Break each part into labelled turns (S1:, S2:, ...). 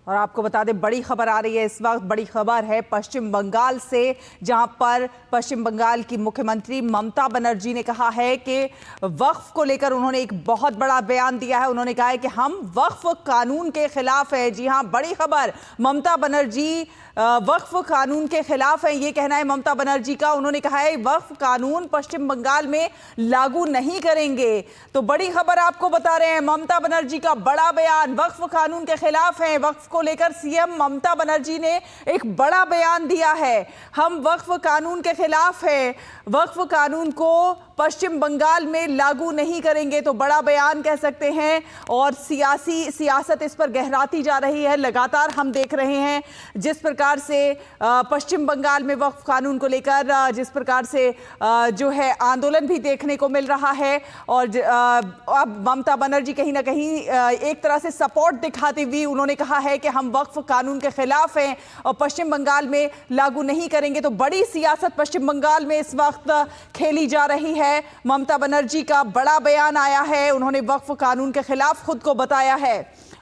S1: और आपको बता दें बड़ी खबर आ रही है इस वक्त। बड़ी खबर है पश्चिम बंगाल से, जहां पर पश्चिम बंगाल की मुख्यमंत्री ममता बनर्जी ने कहा है कि वक्फ को लेकर उन्होंने एक बहुत बड़ा बयान दिया है। उन्होंने कहा है कि हम वक्फ कानून के खिलाफ है। जी हां, बड़ी खबर, ममता बनर्जी वक्फ कानून के खिलाफ है, ये कहना है ममता बनर्जी का। उन्होंने कहा है वक्फ कानून पश्चिम बंगाल में लागू नहीं करेंगे। तो बड़ी खबर आपको बता रहे हैं, ममता बनर्जी का बड़ा बयान, वक्फ कानून के खिलाफ है। वक्फ को लेकर सीएम ममता बनर्जी ने एक बड़ा बयान दिया है। हम वक्फ कानून के खिलाफ है, वक्फ कानून को पश्चिम बंगाल में लागू नहीं करेंगे। तो बड़ा बयान कह सकते हैं। और सियासत इस पर गहराती जा रही है। लगातार हम देख रहे हैं जिस प्रकार से पश्चिम बंगाल में वक्फ कानून को लेकर जिस प्रकार से जो है आंदोलन भी देखने को मिल रहा है। और अब ममता बनर्जी कहीं ना कहीं एक तरह से सपोर्ट दिखाती हुई उन्होंने कहा है कि हम वक्फ कानून के खिलाफ हैं और पश्चिम बंगाल में लागू नहीं करेंगे। तो बड़ी सियासत पश्चिम बंगाल में इस वक्त खेली जा रही है। ममता बनर्जी का बड़ा बयान आया है। उन्होंने वक्फ कानून के खिलाफ खुद को बताया है।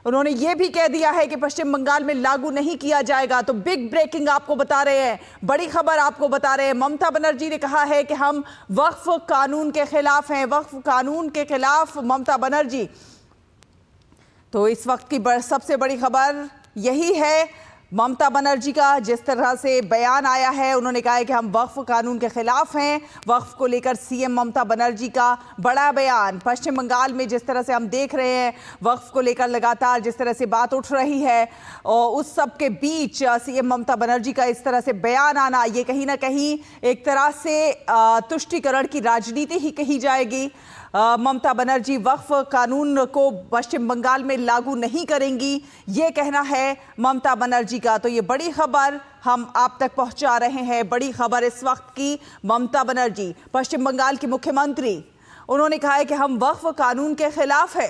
S1: उन्होंने ये भी कह दिया है कि पश्चिम बंगाल में लागू नहीं किया जाएगा। तो बिग ब्रेकिंग आपको बता रहे हैं, बड़ी खबर आपको बता रहे हैं। ममता बनर्जी ने कहा है कि हम वक्फ कानून के खिलाफ हैं, वक्फ कानून के खिलाफ ममता बनर्जी। तो इस वक्त की सबसे बड़ी खबर यही है ममता बनर्जी का, जिस तरह से बयान आया है। उन्होंने कहा है कि हम वक्फ कानून के खिलाफ हैं। वक्फ को लेकर सीएम ममता बनर्जी का बड़ा बयान। पश्चिम बंगाल में जिस तरह से हम देख रहे हैं वक्फ को लेकर लगातार जिस तरह से बात उठ रही है, और उस सब के बीच सीएम ममता बनर्जी का इस तरह से बयान आना, ये कहीं ना कहीं एक तरह से तुष्टीकरण की राजनीति ही कही जाएगी। ममता बनर्जी वक्फ कानून को पश्चिम बंगाल में लागू नहीं करेंगी, ये कहना है ममता बनर्जी का। तो ये बड़ी खबर हम आप तक पहुंचा रहे हैं। बड़ी खबर इस वक्त की, ममता बनर्जी पश्चिम बंगाल की मुख्यमंत्री, उन्होंने कहा है कि हम वक्फ कानून के खिलाफ है।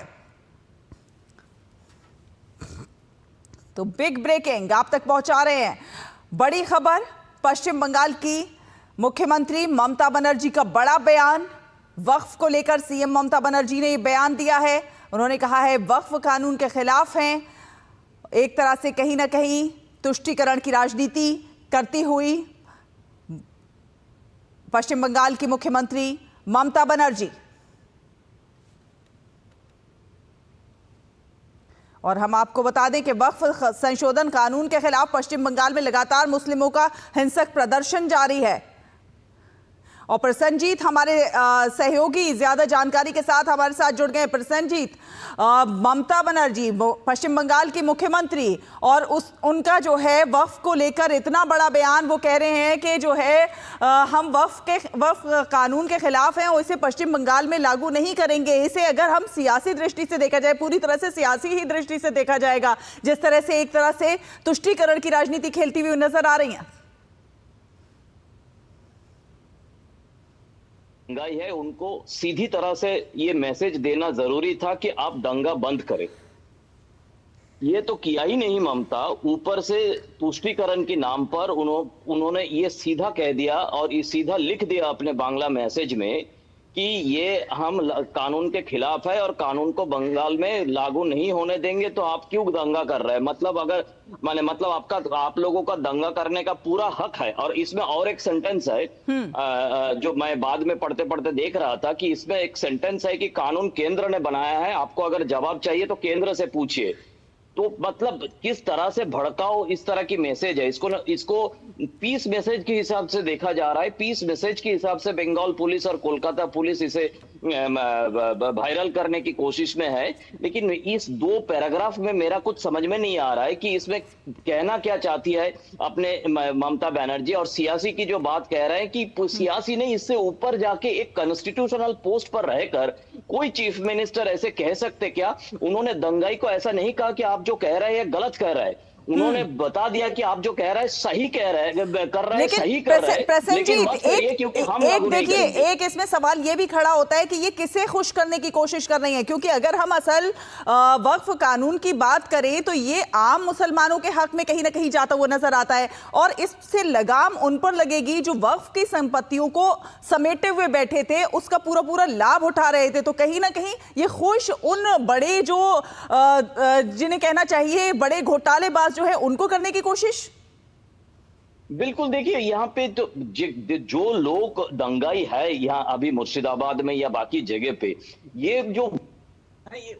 S1: तो बिग ब्रेकिंग आप तक पहुंचा रहे हैं। बड़ी खबर पश्चिम बंगाल की मुख्यमंत्री ममता बनर्जी का बड़ा बयान। वक्फ को लेकर सीएम ममता बनर्जी ने ये बयान दिया है। उन्होंने कहा है वक्फ कानून के खिलाफ हैं। एक तरह से कहीं ना कहीं तुष्टीकरण की राजनीति करती हुई पश्चिम बंगाल की मुख्यमंत्री ममता बनर्जी। और हम आपको बता दें कि वक्फ संशोधन कानून के खिलाफ पश्चिम बंगाल में लगातार मुस्लिमों का हिंसक प्रदर्शन जारी है। और प्रसन्नजीत हमारे सहयोगी ज्यादा जानकारी के साथ हमारे साथ जुड़ गए। प्रसन्नजीत, ममता बनर्जी पश्चिम बंगाल की मुख्यमंत्री और उनका जो है वक्फ को लेकर इतना बड़ा बयान, वो कह रहे हैं कि जो है हम वक्फ कानून के खिलाफ हैं और इसे पश्चिम बंगाल में लागू नहीं करेंगे। इसे अगर हम सियासी दृष्टि से देखा जाए, पूरी तरह से सियासी ही दृष्टि से देखा जाएगा, जिस तरह से एक तरह से तुष्टीकरण की राजनीति खेलती हुई नजर आ रही है।
S2: दंगाई है, उनको सीधी तरह से ये मैसेज देना जरूरी था कि आप दंगा बंद करें। ये तो किया ही नहीं ममता, ऊपर से तुष्टीकरण के नाम पर उन्होंने ये सीधा कह दिया और ये सीधा लिख दिया अपने बांग्ला मैसेज में कि ये हम कानून के खिलाफ है और कानून को बंगाल में लागू नहीं होने देंगे। तो आप क्यों दंगा कर रहे हैं? मतलब अगर मतलब आप लोगों का दंगा करने का पूरा हक है। और इसमें और एक सेंटेंस है जो मैं बाद में पढ़ते पढ़ते देख रहा था कि इसमें एक सेंटेंस है कि कानून केंद्र ने बनाया है, आपको अगर जवाब चाहिए तो केंद्र से पूछिए। तो मतलब किस तरह से भड़काओ इस तरह की मैसेज है। इसको पीस मैसेज के हिसाब से देखा जा रहा है। पीस मैसेज के हिसाब से बंगाल पुलिस और कोलकाता पुलिस इसे वायरल करने की कोशिश में है। लेकिन इस दो पैराग्राफ में मेरा कुछ समझ में नहीं आ रहा है कि इसमें कहना क्या चाहती है अपने ममता बनर्जी। और सियासी की जो बात कह रहे हैं कि सियासी नहीं, इससे ऊपर जाके एक कॉन्स्टिट्यूशनल पोस्ट पर रहकर कोई चीफ मिनिस्टर ऐसे कह सकते क्या? उन्होंने दंगाई को ऐसा नहीं कहा कि आप जो कह रहे हैं गलत कह रहे हैं। उन्होंने बता दिया कि आप जो कह रहे हैं सही कह रहे हैं, कर रहे हैं,
S1: लेकिन
S2: सही कर रहे हैं, लेकिन मत करिए क्योंकि हम लागू नहीं
S1: देखिए,
S2: करेंगे।
S1: एक इसमें सवाल ये भी खड़ा होता है कि ये किसे खुश करने की कोशिश कर रही है, क्योंकि अगर हम असल वक्फ कानून की बात करें तो ये आम मुसलमानों के हक में कहीं ना कहीं जाता हुआ नजर आता है, और इससे लगाम उन पर लगेगी जो वक्फ की संपत्तियों को समेटे हुए बैठे थे, उसका पूरा पूरा लाभ उठा रहे थे। तो कहीं ना कहीं ये खुश उन बड़े जो जिन्हें कहना चाहिए बड़े घोटालेबाज जो है उनको करने की कोशिश।
S2: बिल्कुल, देखिए यहाँ पे तो जो लोग दंगाई है यहाँ अभी मुर्शिदाबाद में या बाकी जगह पे, ये जो ये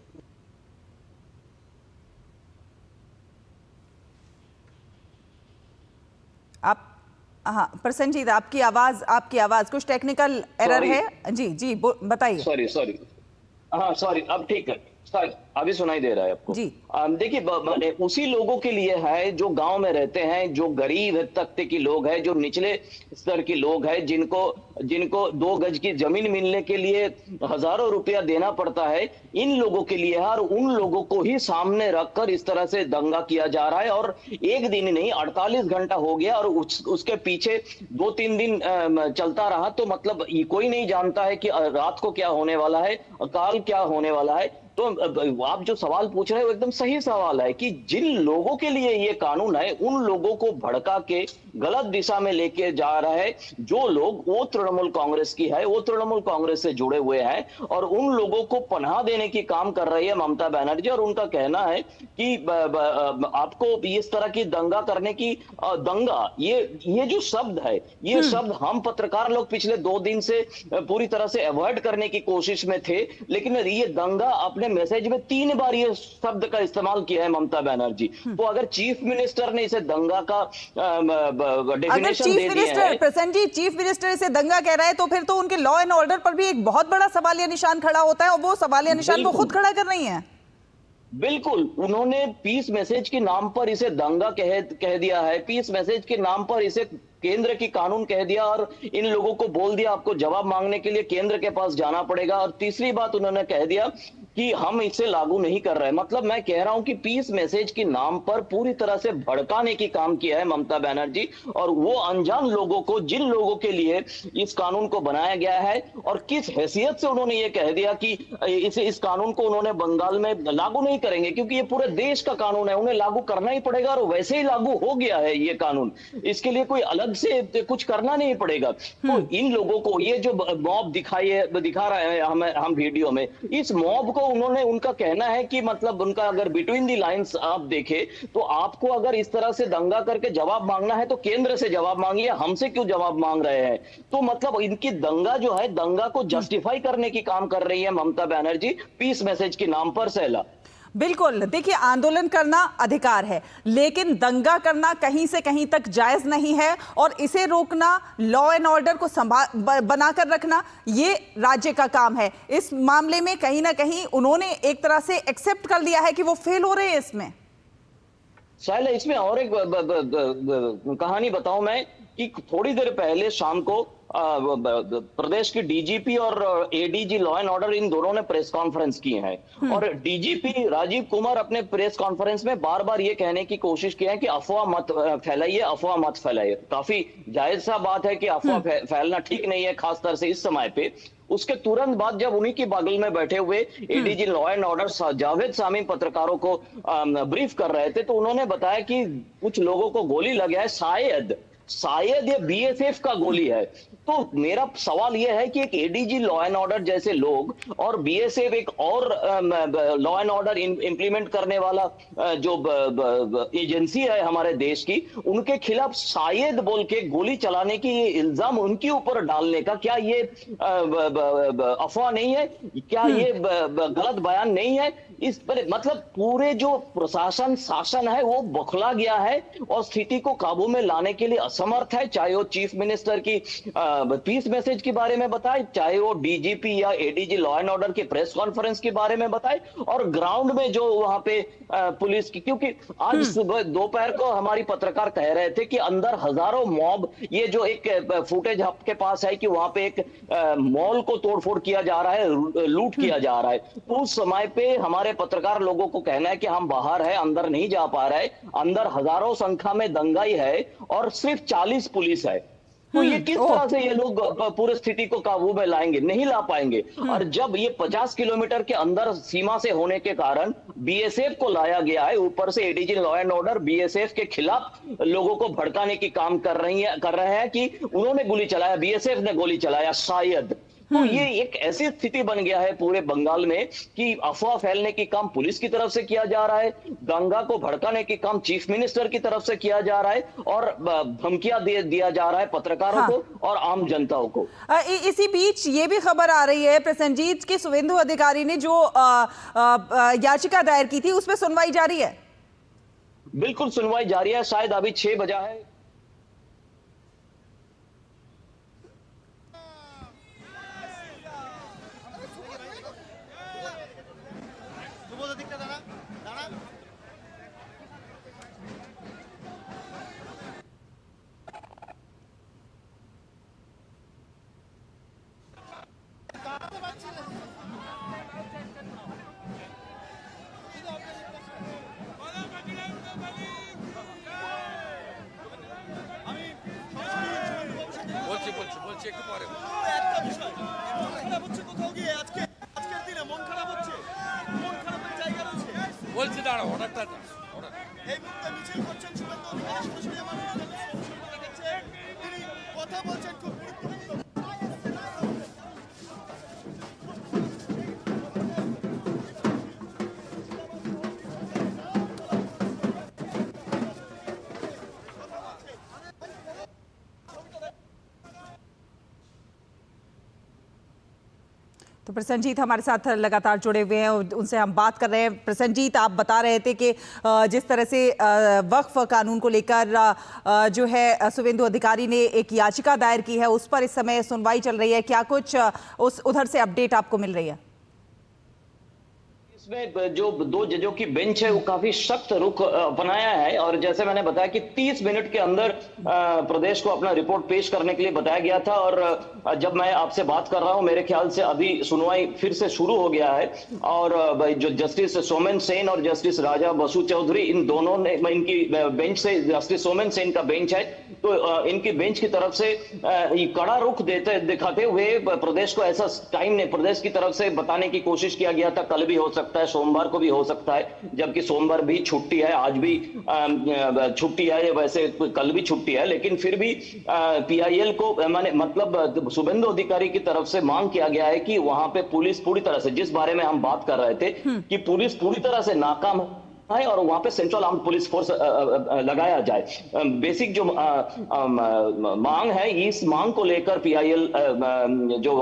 S1: आप, हाँ प्रसन्नजीत, आपकी आवाज कुछ टेक्निकल एरर
S2: सॉरी
S1: है। जी जी बताइए।
S2: सॉरी सॉरी हाँ सॉरी, अब ठीक है, सॉरी अभी सुनाई दे रहा है आपको।
S1: जी
S2: देखिए उसी लोगों के लिए है जो गांव में रहते हैं, जो गरीब तबके के लोग हैं, जो निचले स्तर के लोग हैं, जिनको जिनको 2 गज की जमीन मिलने के लिए हजारों रुपया देना पड़ता है, इन लोगों के लिए है। और उन लोगों को ही सामने रखकर इस तरह से दंगा किया जा रहा है, और एक दिन नहीं 48 घंटा हो गया, और उसके पीछे 2-3 दिन चलता रहा। तो मतलब कोई नहीं जानता है कि रात को क्या होने वाला है, काल क्या होने वाला है। तो आप जो सवाल पूछ रहे हैं वो एकदम सही सवाल है कि जिन लोगों के लिए ये कानून है, उन लोगों को भड़का के गलत दिशा में लेके जा रहा है। जो लोग वो तृणमूल कांग्रेस की है, वो तृणमूल कांग्रेस से जुड़े हुए हैं, और उन लोगों को पनाह देने की काम कर रही है ममता बनर्जी। और उनका कहना है कि आपको इस तरह की दंगा करने की दंगा, ये जो शब्द है, ये शब्द हम पत्रकार लोग पिछले 2 दिन से पूरी तरह से अवॉइड करने की कोशिश में थे, लेकिन ये दंगा अपने मैसेज में 3 बार ये शब्द का इस्तेमाल किया है ममता बनर्जी। तो अगर चीफ मिनिस्टर ने इसे दंगा का डेफिनेशन दे दिया है,
S1: प्रसन्न जी चीफ मिनिस्टर इसे दंगा कह रहा है, तो फिर तो उनके लॉ एंड ऑर्डर पर भी एक बहुत बड़ा सवालिया निशान खड़ा होता है, और वो सवालिया निशान वो खुद खड़ा कर रही है।
S2: बिल्कुल, उन्होंने पीस मैसेज के नाम पर इसे दंगा कह दिया है, पीस मैसेज के नाम पर इसे केंद्र की कानून कह दिया, और इन लोगों को बोल दिया आपको जवाब मांगने के लिए केंद्र के पास जाना पड़ेगा। और तीसरी बात उन्होंने कह दिया कि हम इसे लागू नहीं कर रहे हैं। मतलब मैं कह रहा हूं कि पीस मैसेज के नाम पर पूरी तरह से भड़काने की काम किया है ममता बनर्जी, और वो अनजान लोगों को, जिन लोगों के लिए इस कानून को बनाया गया है, और किस हैसियत से उन्होंने ये कह दिया कि इस कानून को उन्होंने बंगाल में लागू नहीं करेंगे, क्योंकि ये पूरे देश का कानून है, उन्हें लागू करना ही पड़ेगा, और वैसे ही लागू हो गया है ये कानून। इसके लिए कोई अलग से कुछ करना नहीं पड़ेगा। तो इन लोगों को ये जो मॉब दिखा रहे हैं हम वीडियो में, इस मॉब को उनका कहना है कि मतलब उनका अगर बिटवीन दी लाइंस आप देखें, तो आपको अगर इस तरह से दंगा करके जवाब मांगना है तो केंद्र से जवाब मांगिए, हमसे क्यों जवाब मांग रहे हैं। तो मतलब इनकी दंगा जो है, दंगा को जस्टिफाई करने की काम कर रही है ममता बनर्जी पीस मैसेज के नाम पर। सहला,
S1: बिल्कुल, देखिए आंदोलन करना अधिकार है, लेकिन दंगा करना कहीं से कहीं तक जायज नहीं है, और इसे रोकना, लॉ एंड ऑर्डर को बनाकर रखना, ये राज्य का काम है। इस मामले में कहीं ना कहीं उन्होंने एक तरह से एक्सेप्ट कर लिया है कि वो फेल हो रहे हैं इसमें।
S2: शायद इसमें और एक कहानी बताऊं मैं, कि थोड़ी देर पहले शाम को प्रदेश की डीजीपी और एडीजी लॉ एंड ऑर्डर, इन दोनों ने प्रेस कॉन्फ्रेंस की है, और डीजीपी राजीव कुमार अपने प्रेस कॉन्फ्रेंस में बार बार ये कहने की कोशिश की है कि अफवाह मत फैलाइए, अफवाह मत फैलाइए। काफी जायज सा बात है कि अफवाह फैलना ठीक नहीं है, खासतौर से इस समय पे। उसके तुरंत बाद जब उन्हीं के बगल में बैठे हुए ADG law and order Javed Sami पत्रकारों को ब्रीफ कर रहे थे, तो उन्होंने बताया कि कुछ लोगों को गोली लगा है, शायद ये बीएसएफ का गोली है। तो मेरा सवाल यह है कि एक एडीजी लॉ एंड ऑर्डर जैसे लोग और बीएसएफ एक और लॉ एंड ऑर्डर इंप्लीमेंट करने वाला जो एजेंसी है हमारे देश की, उनके खिलाफ शायद बोल के गोली चलाने की इल्जाम उनके ऊपर डालने का, क्या ये अफवाह नहीं है? क्या ये गलत बयान नहीं है? इस पर मतलब पूरे जो प्रशासन शासन है वो बौखला गया है और स्थिति को काबू में लाने के लिए असमर्थ है। चाहे वो चीफ मिनिस्टर की पीस मैसेज के बारे में बताए, चाहे वो डीजीपी या एडीजी लॉ एंड ऑर्डर की प्रेस कॉन्फ्रेंस के बारे में बताए, और ग्राउंड में जो वहां पे पुलिस की, क्योंकि आज सुबह दोपहर को हमारी पत्रकार कह रहे थे कि अंदर हजारों मॉब, ये जो एक फुटेज आपके पास है कि वहां पे एक मॉल को तोड़फोड़ किया जा रहा है, लूट किया जा रहा है, तो उस समय पे हमारे हमारे पत्रकार लोगों को कहना है कि हम बाहर है, अंदर नहीं जा पा रहे, अंदर हजारों संख्या में दंगाई है और सिर्फ 40 पुलिस है। तो ये किस
S1: ओह।
S2: तरह से ये लोग पूरी स्थिति को काबू में लाएंगे? नहीं ला पाएंगे। और जब ये 50 किलोमीटर के अंदर सीमा से होने के कारण बीएसएफ को लाया गया है, ऊपर से ADG law and order BSF के खिलाफ लोगों को भड़काने की काम कर रहे हैं कि उन्होंने गोली चलाया, बीएसएफ ने गोली चलाया शायद। तो ये एक ऐसी स्थिति बन गया है पूरे बंगाल में कि अफवाह फैलने की काम पुलिस की तरफ से किया जा रहा है, दंगा को भड़काने की काम चीफ मिनिस्टर की तरफ से किया जा रहा है और धमकियां दिया जा रहा है पत्रकारों
S1: हाँ।
S2: को और आम जनताओं को।
S1: इसी बीच ये भी खबर आ रही है प्रसन्नजीत कि शुभेंदु अधिकारी ने जो याचिका दायर की थी उसमें सुनवाई जारी है।
S2: बिल्कुल सुनवाई जारी है, शायद अभी 6 बजा है।
S3: বলছি একটু পরে
S4: একটা বিষয় মন খারাপ হচ্ছে কোথাও গিয়ে আজকের দিনে মন খারাপ হচ্ছে, মন খারাপের জায়গা রয়েছে।
S3: বলছি দাঁড়াও অর্ডারটা অর্ডার
S4: এই মুহূর্তে মিছিল করছেন শুভেন্দু অধিকারী, সরাসরি আমার দেখা যাচ্ছে তিনি কথা বলছেন খুব গুরুত্বপূর্ণ।
S1: तो प्रसन्नजीत हमारे साथ लगातार जुड़े हुए हैं, उनसे हम बात कर रहे हैं। प्रसन्नजीत, आप बता रहे थे कि जिस तरह से वक्फ कानून को लेकर जो है शुभेंदु अधिकारी ने एक याचिका दायर की है, उस पर इस समय सुनवाई चल रही है। क्या कुछ उस उधर से अपडेट आपको मिल रही है?
S2: इसमें जो 2 जजों की बेंच है वो काफी सख्त रुख अपनाया है और जैसे मैंने बताया कि 30 मिनट के अंदर प्रदेश को अपना रिपोर्ट पेश करने के लिए बताया गया था और जब मैं आपसे बात कर रहा हूं मेरे ख्याल से अभी सुनवाई फिर से शुरू हो गया है और जो जस्टिस सोमेन सेन और जस्टिस राजा बसु चौधरी, इन दोनों ने, इनकी बेंच से, जस्टिस सोमेन सेन का बेंच है तो इनकी बेंच की तरफ से कड़ा रुख दिखाते हुए प्रदेश को ऐसा टाइम ने प्रदेश की तरफ से बताने की कोशिश किया गया था कल भी हो सकता है, सोमवार को भी हो सकता है, जबकि सोमवार भी छुट्टी है, आज भी छुट्टी है, वैसे कल भी छुट्टी है, लेकिन फिर भी पीआईएल को मतलब शुभेंदु अधिकारी की तरफ से मांग किया गया है कि वहां पे पुलिस पूरी तरह से, जिस बारे में हम बात कर रहे थे कि पुलिस पूरी तरह से नाकाम है और वहां पे सेंट्रल आर्म्ड पुलिस फोर्स लगाया जाए। बेसिक जो मांग है, इस मांग को लेकर पीआईएल जो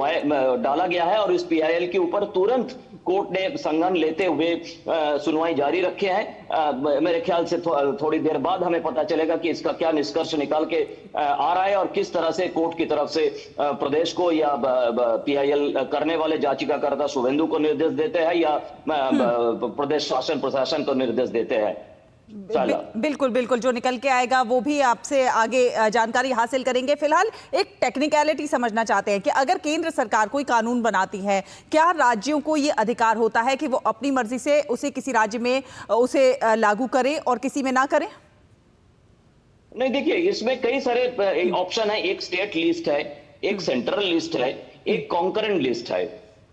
S2: डाला गया है और इस पीआईएल के ऊपर तुरंत कोर्ट ने संज्ञान लेते हुए सुनवाई जारी रखे हैं। मेरे ख्याल से थोड़ी देर बाद हमें पता चलेगा कि इसका क्या निष्कर्ष निकाल के आ रहा है और किस तरह से कोर्ट की तरफ से प्रदेश को या पीआईएल करने वाले याचिकाकर्ता शुभेंदु को निर्देश देते हैं या प्रदेश शासन प्रशासन को निर्देश देते हैं।
S1: बिल्कुल बिल्कुल, जो निकल के आएगा वो भी आपसे आगे जानकारी हासिल करेंगे। फिलहाल एक टेक्निकलिटी समझना चाहते हैं कि अगर केंद्र सरकार कोई कानून बनाती है, क्या राज्यों को ये अधिकार होता है कि वो अपनी मर्जी से उसे किसी राज्य में उसे लागू करें और किसी में ना करें?
S2: नहीं, देखिए इसमें कई सारे ऑप्शन है। एक स्टेट लिस्ट है, एक सेंट्रल लिस्ट है, एक कॉन्करेंट लिस्ट है।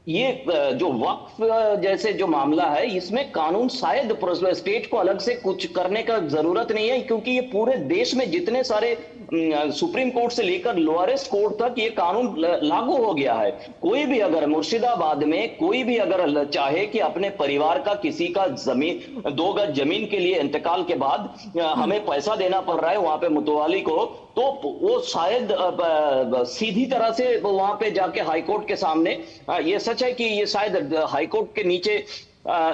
S2: ये जो वक्फ जैसे जो मामला है, इसमें कानून शायद स्टेट को अलग से कुछ करने का जरूरत नहीं है, क्योंकि ये पूरे देश में जितने सारे सुप्रीम कोर्ट से लेकर लोअरेस्ट कोर्ट तक ये कानून लागू हो गया है। कोई भी अगर मुर्शिदाबाद में कोई भी अगर चाहे कि अपने परिवार का किसी का जमीन 2 गज जमीन के लिए इंतकाल के बाद हमें पैसा देना पड़ रहा है वहां पे मुतवाली को, तो वो शायद सीधी तरह से वहां पे जाके हाईकोर्ट के सामने, ये सच है कि ये शायद हाईकोर्ट के नीचे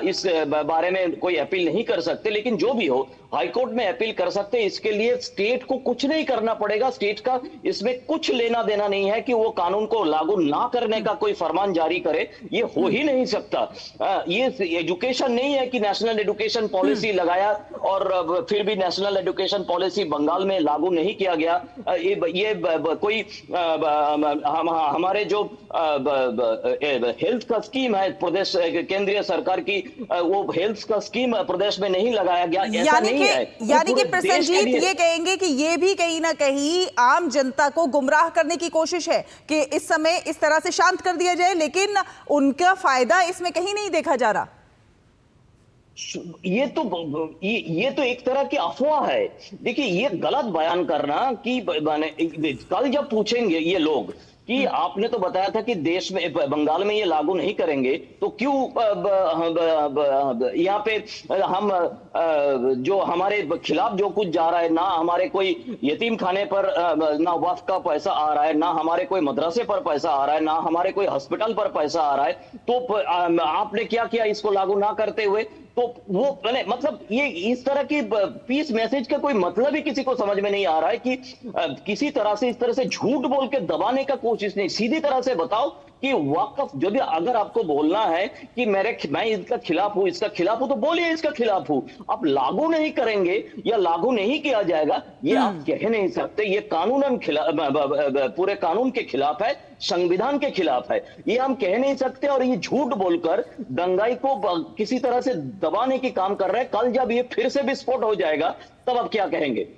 S2: इस बारे में कोई अपील नहीं कर सकते, लेकिन जो भी हो हाईकोर्ट में अपील कर सकते हैं। इसके लिए स्टेट को कुछ नहीं करना पड़ेगा, स्टेट का इसमें कुछ लेना देना नहीं है कि वो कानून को लागू ना करने का कोई फरमान जारी करे, ये हो ही नहीं सकता। ये एजुकेशन नहीं है कि नेशनल एजुकेशन पॉलिसी लगाया और फिर भी नेशनल एजुकेशन पॉलिसी बंगाल में लागू नहीं किया गया। ये कोई हमारे जो हेल्थ का स्कीम है प्रदेश केंद्रीय सरकार प्रकार की वो हेल्थ का स्कीम प्रदेश में नहीं लगाया गया, ऐसा नहीं है।
S1: यानी कि
S2: पूरे देश के
S1: प्रसन्नजीत
S2: लिए-
S1: ये कहेंगे कि ये भी कहीं ना कहीं आम जनता को गुमराह करने की कोशिश है कि इस समय इस तरह से शांत कर दिया जाए, लेकिन उनका फायदा इसमें कहीं नहीं देखा जा रहा।
S2: ये तो एक तरह की अफवाह है। देखिए, ये गलत बयान करना कि माने कल जब पूछेंगे ये लोग कि आपने तो बताया था कि देश में बंगाल में ये लागू नहीं करेंगे, तो क्यों यहाँ पे हम जो हमारे खिलाफ जो कुछ जा रहा है, ना हमारे कोई यतीम खाने पर ना वक्फ का पैसा आ रहा है, ना हमारे कोई मदरसे पर पैसा आ रहा है, ना हमारे कोई हॉस्पिटल पर पैसा आ रहा है, तो आपने क्या किया इसको लागू ना करते हुए? तो वो मतलब ये इस तरह की पीस मैसेज का कोई मतलब ही किसी को समझ में नहीं आ रहा है कि किसी तरह से इस तरह से झूठ बोल के दबाने का कोशिश नहीं, सीधी तरह से बताओ कि वक्फ जो भी अगर आपको बोलना है कि मैं इसका खिलाफ हूं तो बोलिए इसका खिलाफ हूं। आप लागू नहीं करेंगे या लागू नहीं किया जाएगा ये आप कह नहीं सकते। ये कानूनन पूरे कानून के खिलाफ है, संविधान के खिलाफ है, ये हम कह नहीं सकते। और ये झूठ बोलकर दंगाई को किसी तरह से दबाने की काम कर रहे हैं। कल जब ये फिर से विस्फोट हो जाएगा तब आप क्या कहेंगे?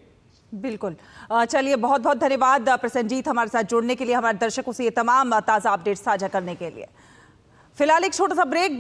S1: बिल्कुल। चलिए, बहुत बहुत धन्यवाद प्रसन्नजीत हमारे साथ जुड़ने के लिए, हमारे दर्शकों से ये तमाम ताजा अपडेट साझा करने के लिए। फिलहाल एक छोटा सा ब्रेक